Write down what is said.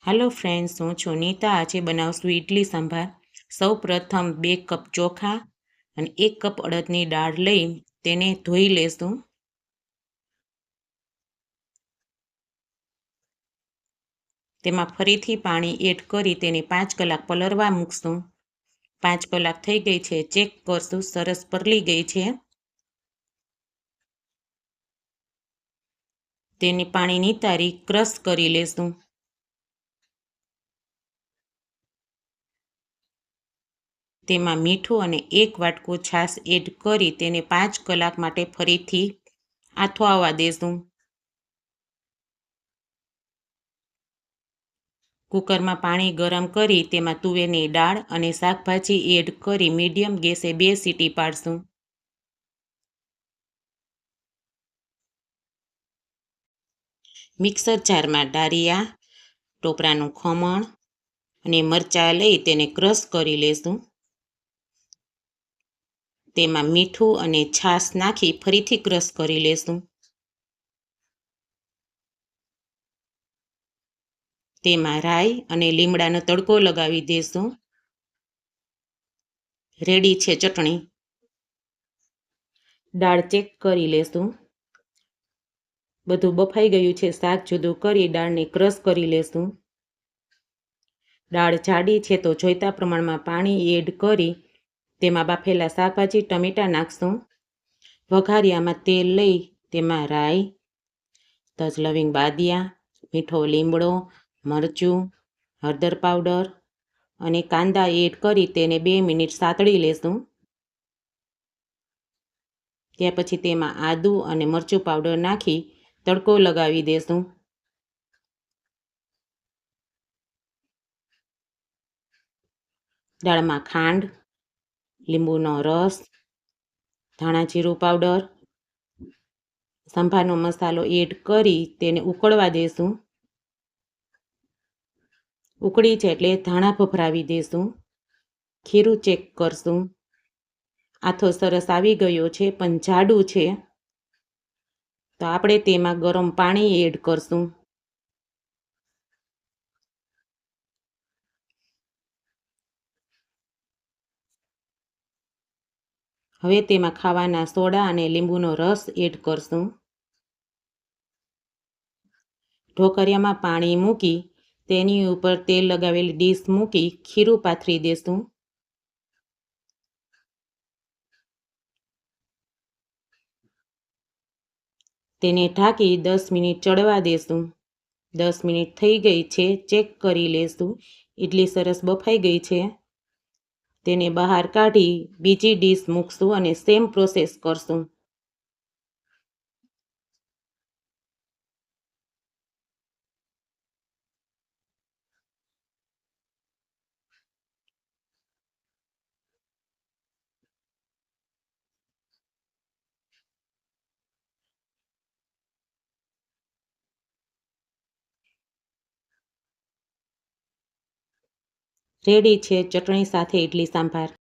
Hello friends, હું છું નીતા. આજે બનાવશું ઇડલી સંભાર. સૌ પ્રથમ 2 કપ ચોખા અને 1 કપ અડદની દાળ લઈ તેને ધોઈ લેશું. તેમાં ફરીથી પાણી એડ કરી તેને 5 કલાક પલળવા મૂકશું. 5 કલાક થઈ ગઈ છે, ચેક કરશું. સરસ પલળી ગઈ છે. તેની પાણી નિતારી ક્રશ કરી લેશું. તેમાં મીઠું અને 1 વાટકો છાશ એડ કરી તેને 5 કલાક માટે ફરીથી આથો આવવા દેશું. કુકરમાં પાણી ગરમ કરી તેમાં તુવેરની દાળ અને શાકભાજી એડ કરી મીડિયમ ગેસે 2 સીટી પાડશું. મિક્સર જારમાં ડાળિયા, ટોપરાનું ખમણ અને મરચાં લઈ તેને ક્રશ કરી લેશું. તેમાં મીઠું અને છાશ નાખી ફરીથી ક્રશ કરી લેશું. તેમાં રાઈ અને લીમડાનો તડકો લગાવી દેશું. રેડી છે ચટણી. દાળ ચેક કરી લેશું. બધું બફાઈ ગયું છે. શાક જુદું કરી દાળને ક્રશ કરી લેશું. દાળ જાડી છે તો જોઈતા પ્રમાણમાં પાણી એડ કરી તેમાં બાફેલા શાકભાજી ટમેટાં નાખશું. વઘારિયામાં તેલ લઈ તેમાં રાઈ, તજ લવિંગ બાદિયા, મીઠો લીમડો, મરચું, હળદર પાવડર અને કાંદા એડ કરી તેને 2 મિનિટ સાતળી લેશું. ત્યાર પછી તેમાં આદું અને મરચું પાવડર નાખી તડકો લગાવી દેશું. દાળમાં ખાંડ, લીંબુનો રસ, ધાણા જીરું પાવડર, સંભારનો મસાલો એડ કરી તેને ઉકળવા દેશું. ઉકળી જાય એટલે ધાણા ભભરાવી દેશું. ખીરું ચેક કરશું. આથો સરસ આવી ગયો છે પણ જાડું છે, તો આપણે તેમાં ગરમ પાણી એડ કરશું. હવે તેમાં ખાવાના સોડા અને લીંબુનો રસ એડ કરશું. ઢોકળિયામાં પાણી મૂકી તેની ઉપર તેલ લગાવેલી ડીશ મૂકી ખીરું પાથરી દેશું. તેને ઢાંકી 10 મિનિટ ચડવા દેશું. 10 મિનિટ થઈ ગઈ છે, ચેક કરી લેશું. ઇડલી સરસ બફાઈ ગઈ છે. તેને બહાર કાઢી બીજી ડીશ મૂકશું અને સેમ પ્રોસેસ કરશું. રેડી છે ચટણી સાથે ઇડલી સંભાર.